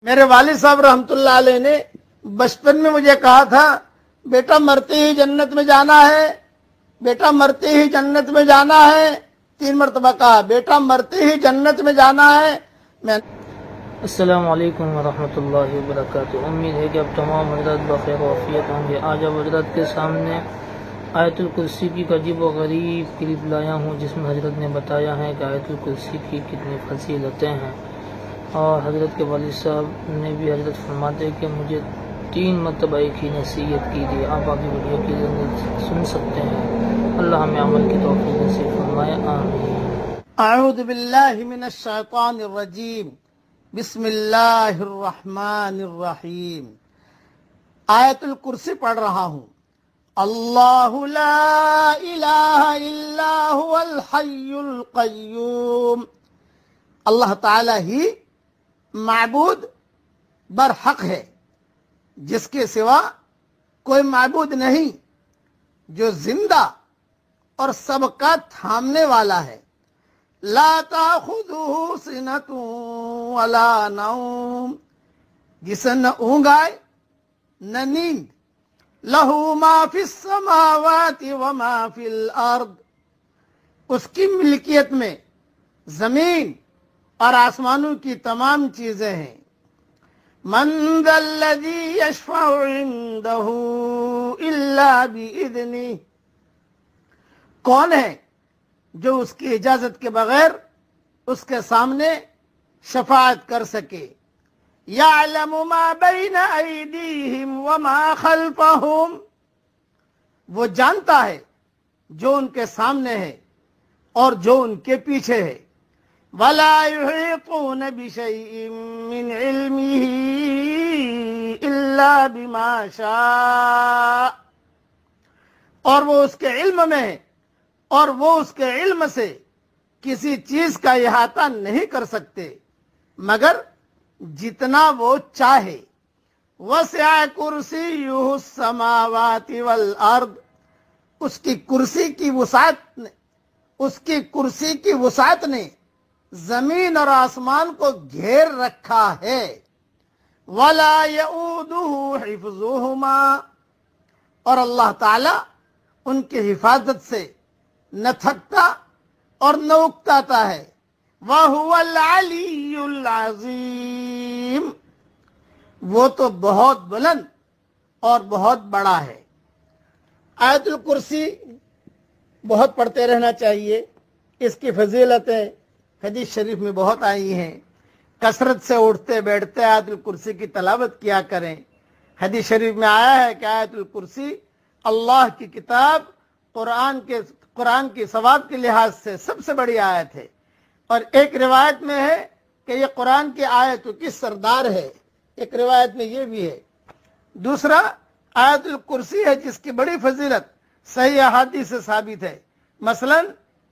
میرے والد صاحب رحمۃ اللہ علیہ نے بچپن میں مجھے کہا تھا بیٹا مرتے ہی جنت میں جانا ہے، بیٹا مرتے ہی جنت میں جانا ہے، 3 مرتبہ کہا بیٹا مرتے ہی جنت میں جانا ہے۔ السلام علیکم ورحمۃ اللہ وبرکاتہ۔ امید ہے کہ اب تمام حضرات بخیر و عافیت ہوں گے۔ آج اب حضرت کے سامنے آیت الکرسی کی عجیب و غریب کلپ لایا ہوں، جس میں حضرت نے بتایا ہے کہ آیت الکرسی کی کتنی فضیلتیں ہیں، اور حضرت کے والد صاحب نے بھی حضرت فرماتے ہیں کہ مجھے 3 مرتبہ ایک ہی نصیحت کی تھی۔ آپ آگے ویڈیو کی سن سکتے ہیں۔ اللہ ہمیں عمل کی توفیق نصیب فرمائے، آمین۔ اعوذ باللہ من الشیطان الرجیم، بسم اللہ الرحمن الرحیم۔ آیت الکرسی پڑھ رہا ہوں۔ اللہ لا الہ الا هو الحی القیوم، اللہ تعالی ہی معبود برحق ہے، جس کے سوا کوئی معبود نہیں، جو زندہ اور سب کا تھامنے والا ہے۔ لا تاخذہ سنۃ ولا نوم، جسے نہ اونگ آئے نہ نیند۔ لہ ما فی السماوات وما فی الارض، اس کی ملکیت میں زمین اور آسمانوں کی تمام چیزیں ہیں۔ من ذا الذی یشفع عنده الا باذنہ، کون ہے جو اس کی اجازت کے بغیر اس کے سامنے شفاعت کر سکے۔ یعلم ما بین ایدیہم وما خلفہم، وہ جانتا ہے جو ان کے سامنے ہے اور جو ان کے پیچھے ہے۔ ولا یحیطون بشیء من علمہ الا بما شاء، اور وہ اس کے علم میں ہے اور وہ اس کے علم سے کسی چیز کا احاطہ نہیں کر سکتے مگر جتنا وہ چاہے۔ وسع کرسیہ السماوات والارض، اس کی کرسی کی وسعت نے زمین اور آسمان کو گھیر رکھا ہے۔ ولا یؤودہ حفظہما، اور اللہ تعالی ان کی حفاظت سے نہ تھکتا اور نہ اکتاتا ہے۔ وَهُوَ الْعَلِيُّ الْعَظِيمُ، وہ تو بہت بلند اور بہت بڑا ہے۔ آیت الکرسی بہت پڑھتے رہنا چاہیے، اس کی فضیلتیں حدیث شریف میں بہت آئی ہیں۔ کثرت سے اٹھتے بیٹھتے آیت الکرسی کی تلاوت کیا کریں۔ حدیث شریف میں آیا ہے کہ آیت الکرسی اللہ کی کتاب قرآن کی ثواب کے لحاظ سے سب سے بڑی آیت ہے، اور ایک روایت میں ہے کہ یہ قرآن کی آیتوں کی سردار ہے، ایک روایت میں یہ بھی ہے۔ دوسرا آیت الکرسی ہے جس کی بڑی فضیلت صحیح احادیث سے ثابت ہے۔ مثلا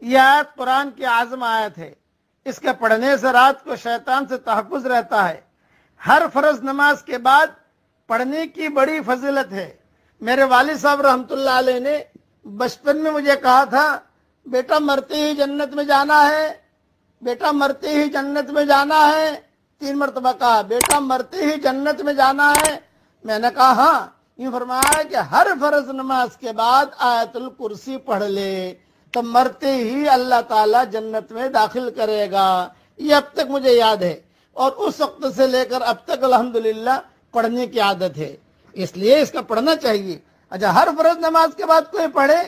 یہ آیت قرآن کی اعظم آیت ہے، اس کے پڑھنے سے رات کو شیطان سے تحفظ رہتا ہے۔ ہر فرض نماز کے بعد پڑھنے کی بڑی فضیلت ہے۔ میرے والد صاحب رحمۃ اللہ علیہ نے بچپن میں مجھے کہا تھا بیٹا مرتے ہی جنت میں جانا ہے، بیٹا مرتے ہی جنت میں جانا ہے، 3 مرتبہ کہا بیٹا مرتے ہی جنت میں جانا ہے۔ میں نے کہا ہاں، یہ فرمایا کہ ہر فرض نماز کے بعد آیت الکرسی پڑھ لے تو مرتے ہی اللہ تعالی جنت میں داخل کرے گا۔ یہ اب تک مجھے یاد ہے، اور اس وقت سے لے کر اب تک الحمدللہ پڑھنے کی عادت ہے، اس لیے اس کا پڑھنا چاہیے۔ اچھا، ہر فرض نماز کے بعد کوئی پڑھے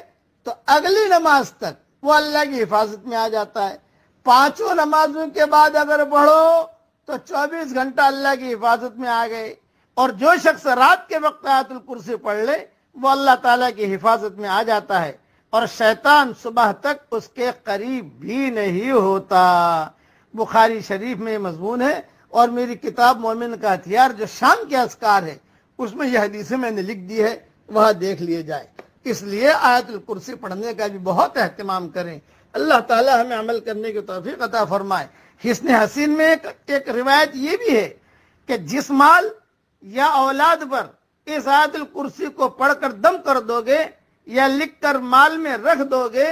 تو اگلی نماز تک وہ اللہ کی حفاظت میں آ جاتا ہے۔ 5 نمازوں کے بعد اگر پڑھو تو 24 گھنٹہ اللہ کی حفاظت میں آ گئے، اور جو شخص رات کے وقت آیت الکرسی پڑھ لے وہ اللہ تعالیٰ کی حفاظت میں آ جاتا ہے، اور شیطان صبح تک اس کے قریب بھی نہیں ہوتا۔ بخاری شریف میں یہ مضمون ہے، اور میری کتاب مومن کا ہتھیار جو شام کے اذکار ہے اس میں یہ حدیثیں میں نے لکھ دی ہے، وہاں دیکھ لیے جائے۔ اس لیے آیت الکرسی پڑھنے کا بھی بہت اہتمام کریں۔ اللہ تعالی ہمیں عمل کرنے کی توفیق عطا فرمائے۔ حسن حسین میں ایک روایت یہ بھی ہے کہ جس مال یا اولاد پر اس آیت الکرسی کو پڑھ کر دم کر دو گے، یا لکھ کر مال میں رکھ دو گے،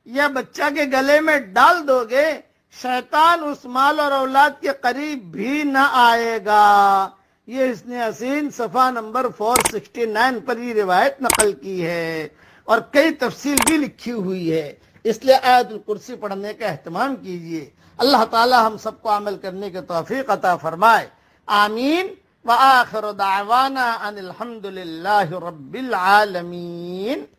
یا بچہ کے گلے میں ڈال دو گے، شیطان اس مال اور اولاد کے قریب بھی نہ آئے گا۔ یہ حسن حسین صفحہ نمبر 469 پر یہ روایت نقل کی ہے اور کئی تفصیل بھی لکھی ہوئی ہے، اس لیے آیت الکرسی پڑھنے کا اہتمام کیجیے۔ اللہ تعالی ہم سب کو عمل کرنے کے توفیق عطا فرمائے، آمین۔ وآخر دعوانا ان الحمد للہ رب العالمین۔